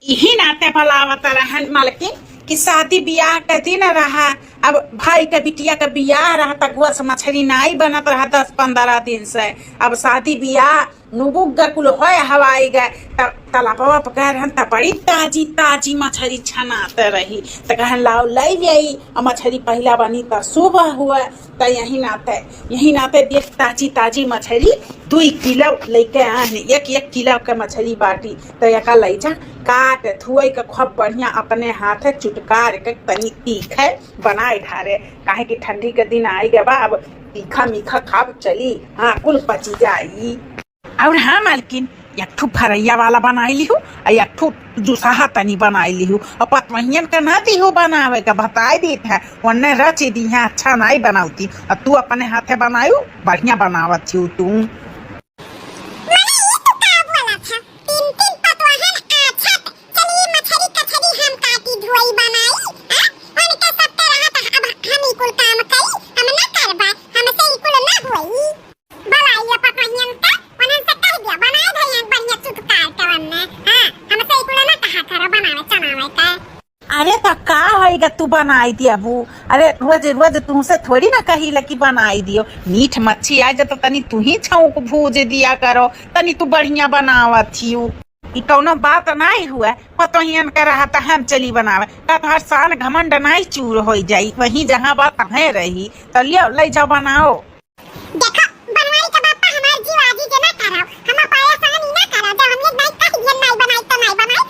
यही नाते भलावत रहन मालकिन कि शादी ब्याह के दिन रहा। अब भाई के बिटिया के ब्याह रहा तक से मछली नहीं बनत रहा 10-15 दिन से। अब शादी ब्याह नुबुक कुल होए हवाई गए तलाबवा पर कह रहन त बड़ी ताजी ताजी मछली छनाते रही तो कहन लाओ ले गई और मछली पहला बनी तो सुबह हुआ तो यही नाते देख ताजी ताजी मछली 2 किलो लेके आने 1-1 किलो के मछली बाटी तो एक ले जा काट धुए के खूब बढ़िया अपने हाथे चुटकार के तनी तीखे बनाए ढारे काहे कि ठंडी के दिन आई गए बा। अब तीखा मीठा खाब चली हाँ कुल पची जाई। और हाँ मालकिन एक ठू फरैया वाला बनाई ली हूँ और एक ठू जुसाहा तनी बनाई ली हूँ और पतवहियन का ना दी हूँ बनावे का बताई दी था वरने रच दी है अच्छा नहीं बनाती और तू अपने हाथे बनायू बढ़िया बनावत थी तू। अरे तो का होएगा तू बनाई दिया बू। अरे रोज रोज तुमसे थोड़ी ना कही लकी बनाई दियो मीठ मच्छी आ जाता तनी तू ही छौक भूज दिया करो तनी तू बढ़िया बनावत थी। कौनो बात नहीं हुआ पतोहियन के रहा तो हम चली बनावे का हर साल घमंड नहीं चूर हो जाई वहीं जहाँ बात है रही तो लियो ले जाओ बनाओ। देखो बनवाई का बापा हमार जीवाजी के ना कराओ हम पाया सहन ना कराओ जब हमने नहीं कही ये नहीं बनाई तो नहीं बनाई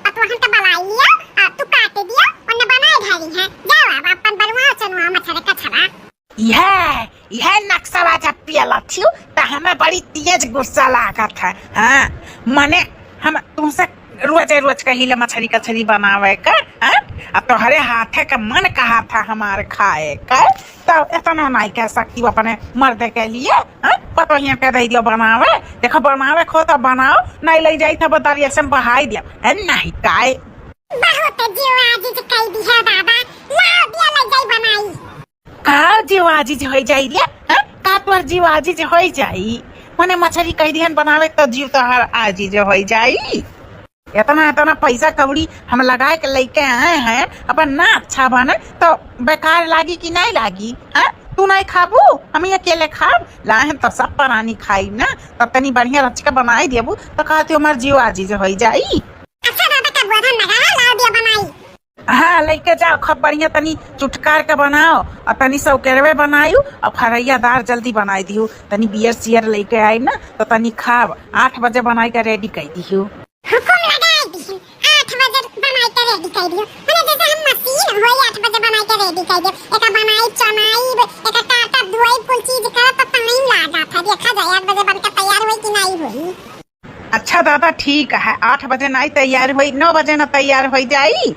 पतोहन का बनाई लियो तू काट दियो और बनाए धारी है जाओ अब अपन बनवा चनुआ मछली का छड़ा यह नक्शा जब पियला थी तो हमें बड़ी तेज गुस्सा लगा था। हाँ मने हम तुमसे रोज रोज कही मछली कछली बनावे का अब तोहरे हाथे का मन कहा था हमारे खाए का तो इतना नहीं कह सकती अपने मर्द के लिए पता ही कह दियो बनावे देखो बनावे खो तो बनाओ नहीं ले जाई तो बता ऐसे बहाई दिया नहीं काय बहुत जीवाजी के कह दिया दादा लाओ दिया ले जाई बनाई का जीवाजी हो जाई ले का तोर जीवाजी हो जाई मने मछली कह दिहन बनावे तो जीव तो हर आजी जो हो जाई। इतना पैसा कौड़ी हम लगा के लेके आए हैं अपन ना अच्छा बने तो बेकार लागी कि नहीं लागी तू नहीं खाबू हम अकेले खाब लाए तो सब प्राणी खाई ना तब तनी बढ़िया रच के बनाई देबू तो कहते हमार जीव आजी जो हो जाई। अच्छा दादा का बोधन लगा लाओ दिया बनाई हाँ लेके जाओ खूब बढ़िया तनी चुटकार के बनाओ और तनी सौकेरवे बनायू और फरैया दार जल्दी बनाई दिहू तनी बियर सियर लेके आई ना तो तनी खाब 8 बजे बनाई के रेडी कर दिहू। हुकुम लगाई दी 8 बजे बनाई के रेडी कर दियो मैंने जैसे हम मशीन होई 8 बजे बनाई के रेडी कर दियो एक बनाई चनाई एक काटा धोई कुल चीज कर तो टाइम लगा था देखा जाए 8 बजे बनकर तैयार होई कि नहीं होई। अच्छा दादा ठीक है 8 बजे नहीं तैयार हुई 9 बजे ना तैयार हो जाई।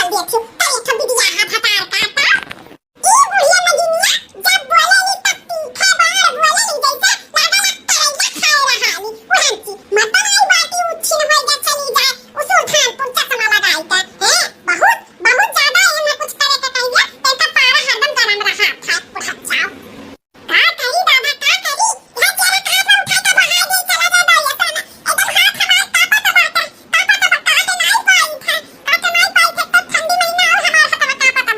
चल देखियो तई ठबी दिया हाथ हटार काटा ई बुढ़िया मजनिया जब बोलेली तब तीखे बार बोलेली जैसे लागला करैला खाए रहानी उहंची मत आई बाटी उच्छिन होई जा चली जाए उस उठानपुर चश्मा लगाई के हैं बहुत बहुत ज्यादा एमे कुछ करे के कहिया तेका पारा हरदम गरम रहा था पुरछाओ का करी दादा का करी यह तेरा कहां पर उठा के बहा दे चला जा दाई ऐसा ना एकदम हाथ हमार कापा तो बाटा का के नहीं पाई था का के नहीं पाई थे तो ठंडी महीना और हमार हाथ कापा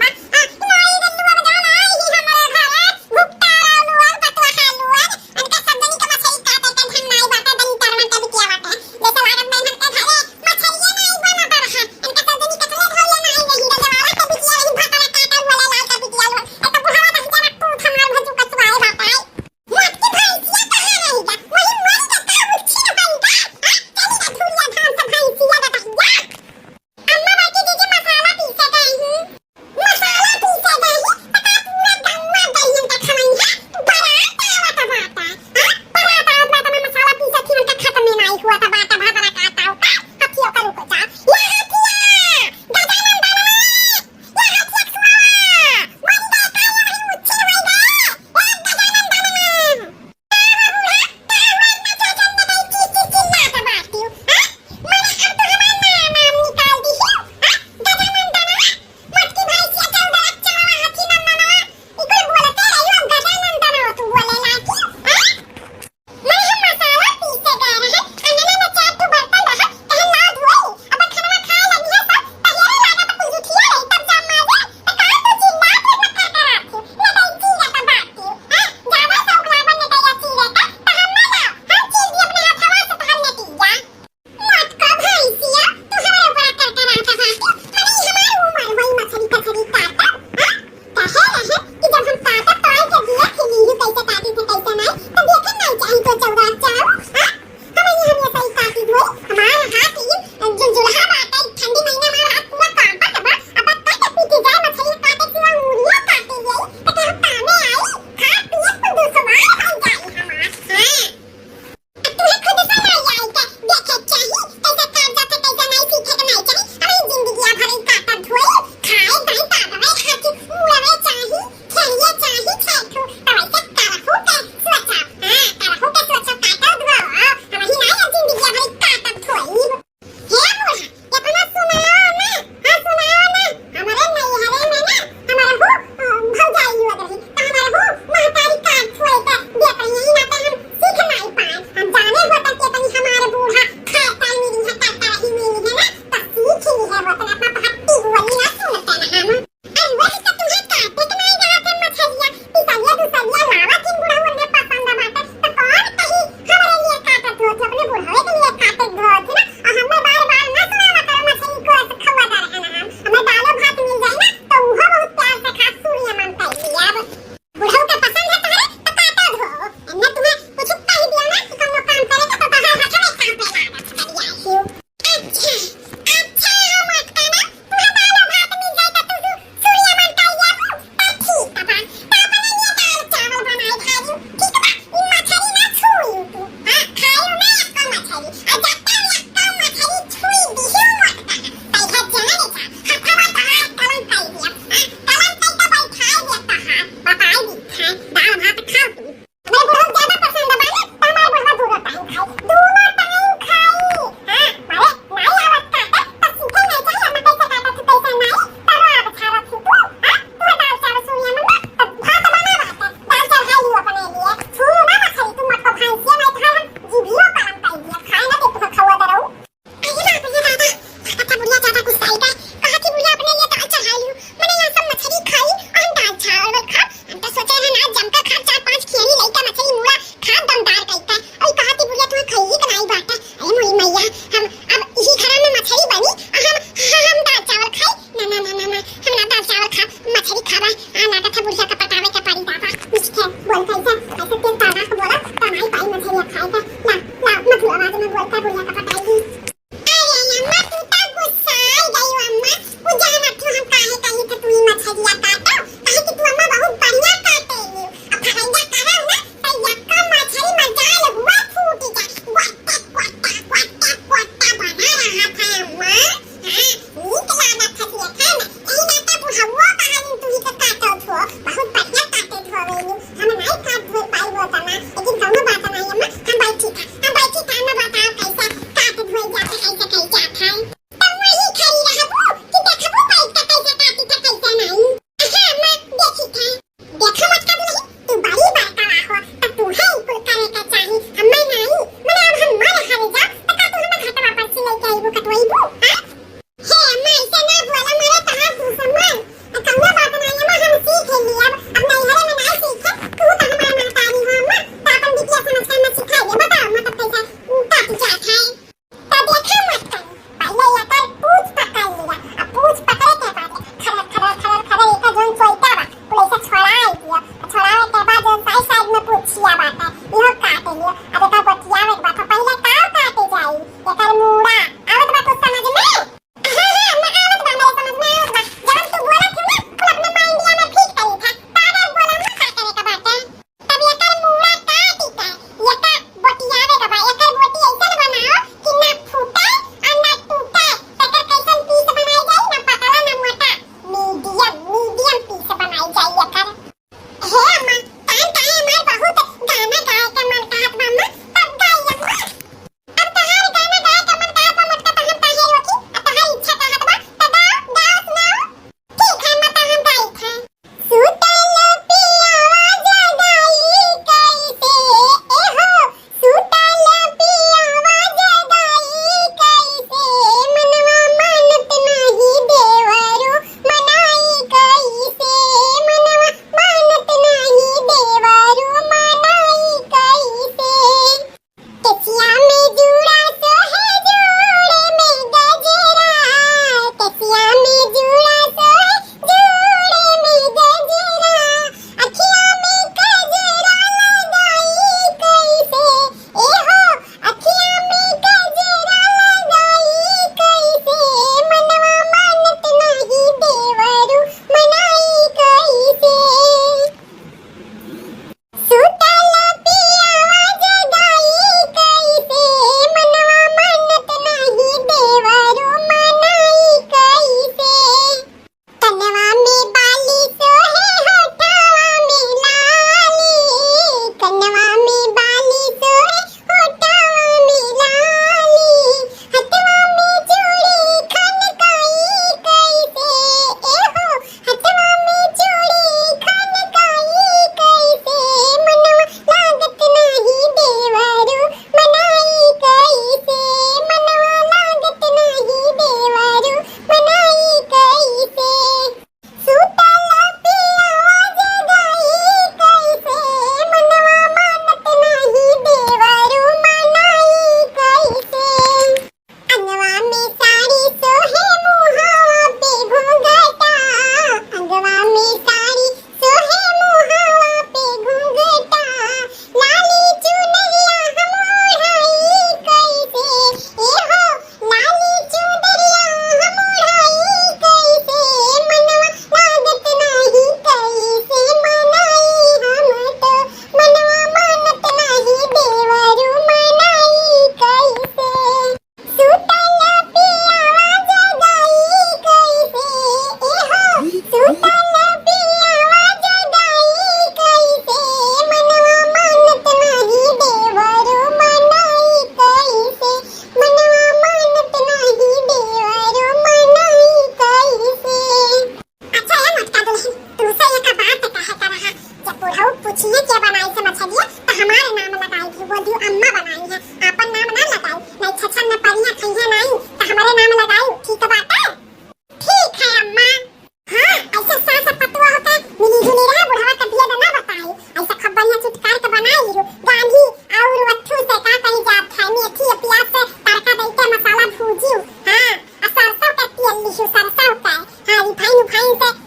टिश्यू सरसा होता है। हाँ रिफाइन उफाइन से